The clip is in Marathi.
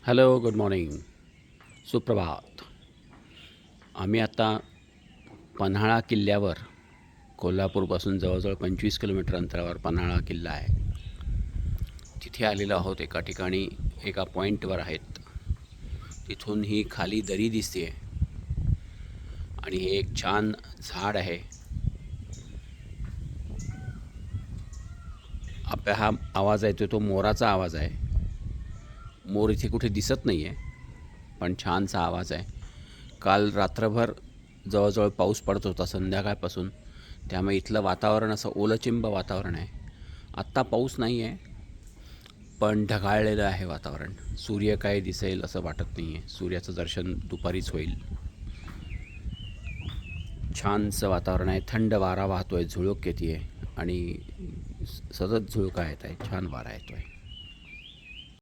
हॅलो, गुड मॉर्निंग, सुप्रभात. आम्ही आता पन्हाळा किल्ल्यावर, कोल्हापूरपासून जवळजवळ 25 किलोमीटर अंतरावर पन्हाळा किल्ला आहे. तिथे आलेलो आहोत. एका ठिकाणी एका पॉईंटवर आहेत. तिथून ही खाली दरी दिसते आणि हे एक छान झाड आहे. आपला हा आवाज आहे तो मोराचा आवाज आहे. मोर इथे कुठे दिसत नाही आहे, पण छानसा आवाज आहे. काल रात्रभर जवळजवळ पाऊस पडत होता संध्याकाळपासून, त्यामुळे इथलं वातावरण असं ओलचिंब वातावरण आहे. आत्ता पाऊस नाही आहे, पण ढगाळलेलं आहे वातावरण. सूर्य काय दिसेल असं वाटत नाही आहे. सूर्याचं दर्शन दुपारीच होईल. छानसं वातावरण आहे. थंड वारा वाहतो आहे, झुळूक येते आहे आणि सतत झुळूका येत आहे. छान वारा येतो आहे.